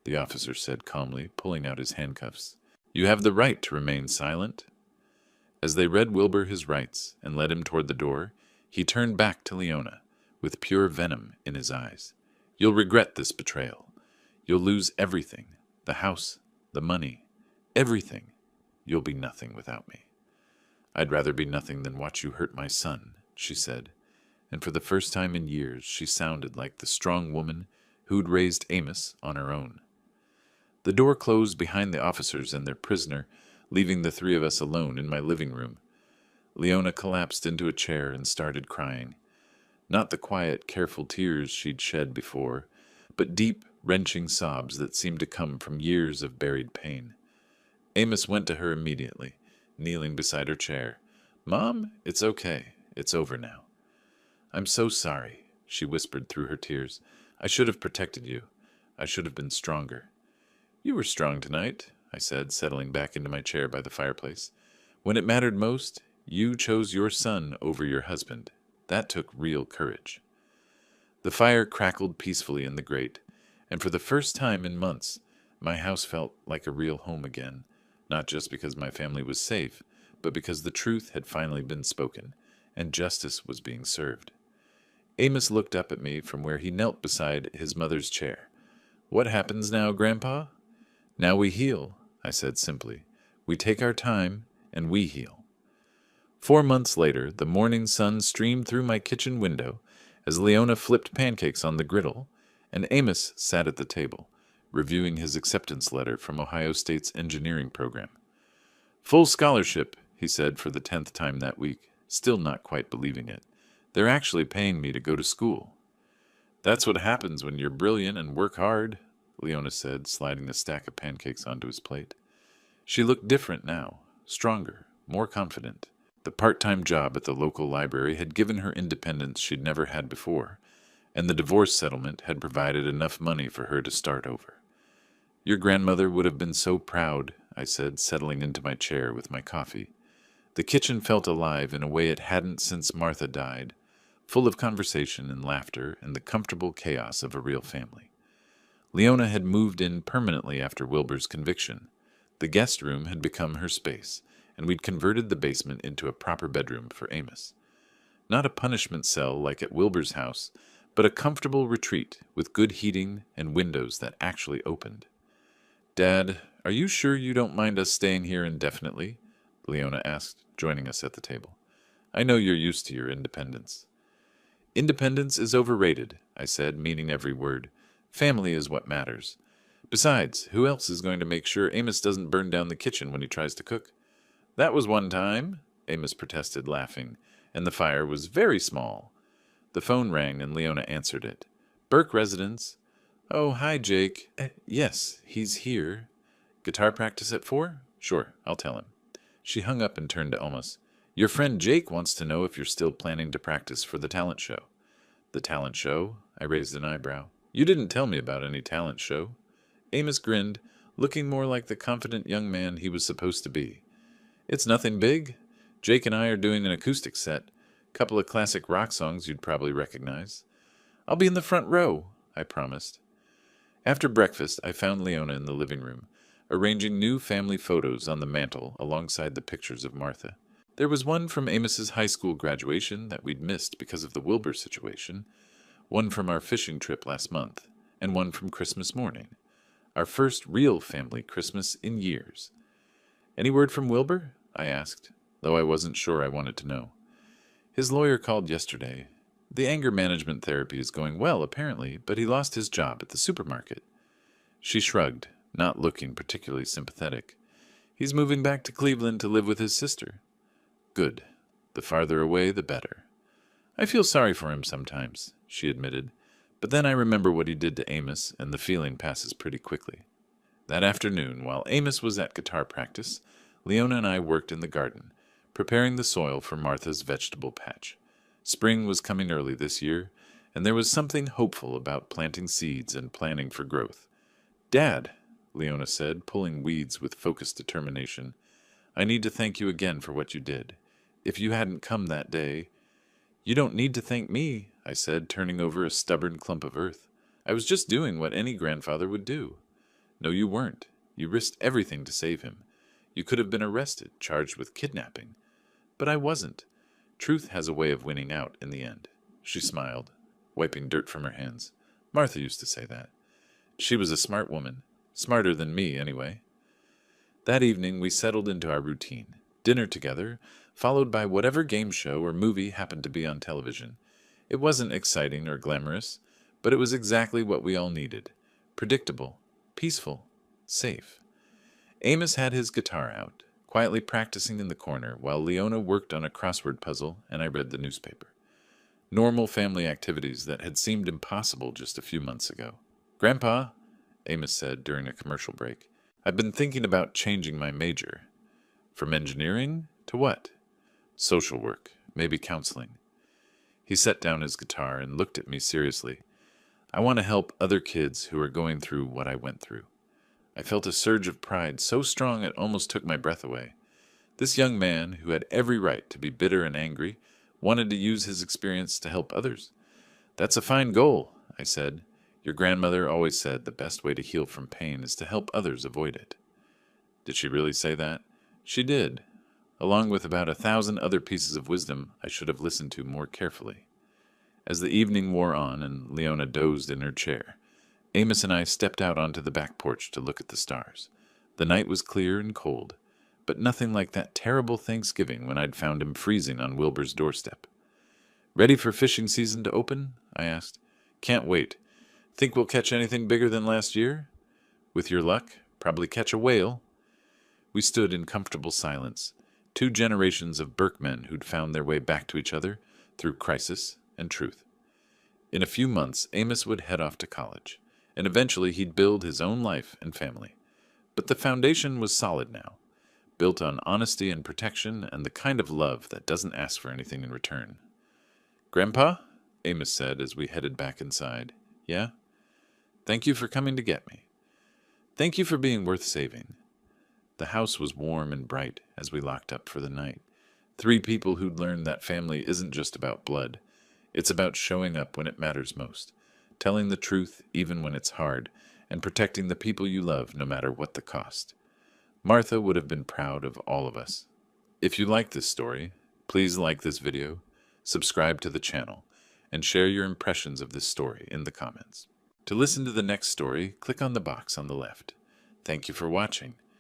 the officer said calmly, pulling out his handcuffs. You have the right to remain silent. As they read Wilbur his rights and led him toward the door, he turned back to Leona, with pure venom in his eyes. You'll regret this betrayal. You'll lose everything, the house, the money, everything. You'll be nothing without me. I'd rather be nothing than watch you hurt my son, she said, and for the first time in years she sounded like the strong woman who'd raised Amos on her own. The door closed behind the officers and their prisoner, leaving the 3 of us alone in my living room. Leona collapsed into a chair and started crying. Not the quiet, careful tears she'd shed before, but deep, wrenching sobs that seemed to come from years of buried pain. Amos went to her immediately, kneeling beside her chair. Mom, it's okay. It's over now. I'm so sorry, she whispered through her tears. I should have protected you. I should have been stronger. You were strong tonight, I said, settling back into my chair by the fireplace. When it mattered most, you chose your son over your husband. That took real courage. The fire crackled peacefully in the grate, and for the first time in months, my house felt like a real home again, not just because my family was safe, but because the truth had finally been spoken, and justice was being served. Amos looked up at me from where he knelt beside his mother's chair. What happens now, Grandpa? Now we heal, I said simply. We take our time, and we heal. 4 months later, the morning sun streamed through my kitchen window as Leona flipped pancakes on the griddle, and Amos sat at the table, reviewing his acceptance letter from Ohio State's engineering program. Full scholarship, he said for the 10th time that week, still not quite believing it. They're actually paying me to go to school. That's what happens when you're brilliant and work hard, Leona said, sliding a stack of pancakes onto his plate. She looked different now, stronger, more confident. The part-time job at the local library had given her independence she'd never had before, and the divorce settlement had provided enough money for her to start over. Your grandmother would have been so proud, I said, settling into my chair with my coffee. The kitchen felt alive in a way it hadn't since Martha died, full of conversation and laughter and the comfortable chaos of a real family. Leona had moved in permanently after Wilbur's conviction. The guest room had become her space, and we'd converted the basement into a proper bedroom for Amos. Not a punishment cell like at Wilbur's house, but a comfortable retreat with good heating and windows that actually opened. "Dad, are you sure you don't mind us staying here indefinitely?" Leona asked, joining us at the table. "I know you're used to your independence." "Independence is overrated," I said, meaning every word. "Family is what matters. Besides, who else is going to make sure Amos doesn't burn down the kitchen when he tries to cook?" "That was one time," Amos protested, laughing, "and the fire was very small." The phone rang and Leona answered it. "Burke residence." "Oh, hi, Jake." Yes, he's here." "Guitar practice at 4? Sure, I'll tell him." She hung up and turned to Amos. "Your friend Jake wants to know if you're still planning to practice for the talent show." "The talent show?" I raised an eyebrow. "You didn't tell me about any talent show." Amos grinned, looking more like the confident young man he was supposed to be. "It's nothing big. Jake and I are doing an acoustic set. Couple of classic rock songs you'd probably recognize. I'll be in the front row," I promised. After breakfast, I found Leona in the living room, arranging new family photos on the mantel alongside the pictures of Martha. There was one from Amos's high school graduation that we'd missed because of the Wilbur situation, one from our fishing trip last month, and one from Christmas morning, our first real family Christmas in years. "Any word from Wilbur?" I asked, though I wasn't sure I wanted to know. "His lawyer called yesterday. The anger management therapy is going well, apparently, but he lost his job at the supermarket." She shrugged, not looking particularly sympathetic. "He's moving back to Cleveland to live with his sister." "Good. The farther away, the better." "I feel sorry for him sometimes," she admitted, "but then I remember what he did to Amos, and the feeling passes pretty quickly." That afternoon, while Amos was at guitar practice, Leona and I worked in the garden, preparing the soil for Martha's vegetable patch. Spring was coming early this year, and there was something hopeful about planting seeds and planning for growth. "Dad," Leona said, pulling weeds with focused determination, "I need to thank you again for what you did. If you hadn't come that day—" "You don't need to thank me," I said, turning over a stubborn clump of earth. "I was just doing what any grandfather would do." "No, you weren't. You risked everything to save him. You could have been arrested, charged with kidnapping. But I wasn't. Truth has a way of winning out in the end." She smiled, wiping dirt from her hands. "Martha used to say that. She was a smart woman. Smarter than me, anyway." That evening we settled into our routine. Dinner together, followed by whatever game show or movie happened to be on television. It wasn't exciting or glamorous, but it was exactly what we all needed. Predictable, peaceful, safe. Amos had his guitar out, quietly practicing in the corner, while Leona worked on a crossword puzzle and I read the newspaper. Normal family activities that had seemed impossible just a few months ago. "Grandpa," Amos said during a commercial break, "I've been thinking about changing my major." "From engineering to what?" "Social work, maybe counseling." He set down his guitar and looked at me seriously. "I want to help other kids who are going through what I went through." I felt a surge of pride so strong it almost took my breath away. This young man, who had every right to be bitter and angry, wanted to use his experience to help others. "That's a fine goal," I said. "Your grandmother always said the best way to heal from pain is to help others avoid it." Did she really say that? She did, along with about 1,000 other pieces of wisdom I should have listened to more carefully. As the evening wore on and Leona dozed in her chair, Amos and I stepped out onto the back porch to look at the stars. The night was clear and cold, but nothing like that terrible Thanksgiving when I'd found him freezing on Wilbur's doorstep. "Ready for fishing season to open?" I asked. "Can't wait. Think we'll catch anything bigger than last year?" "With your luck, probably catch a whale." We stood in comfortable silence, 2 generations of Burkemen who'd found their way back to each other through crisis and truth. In a few months, Amos would head off to college, and eventually he'd build his own life and family. But the foundation was solid now, built on honesty and protection and the kind of love that doesn't ask for anything in return. "Grandpa?" Amos said as we headed back inside. "Yeah?" "Thank you for coming to get me." "Thank you for being worth saving." The house was warm and bright as we locked up for the night. 3 people who'd learned that family isn't just about blood. It's about showing up when it matters most, telling the truth even when it's hard, and protecting the people you love no matter what the cost. Martha would have been proud of all of us. If you like this story, please like this video, subscribe to the channel, and share your impressions of this story in the comments. To listen to the next story, click on the box on the left. Thank you for watching.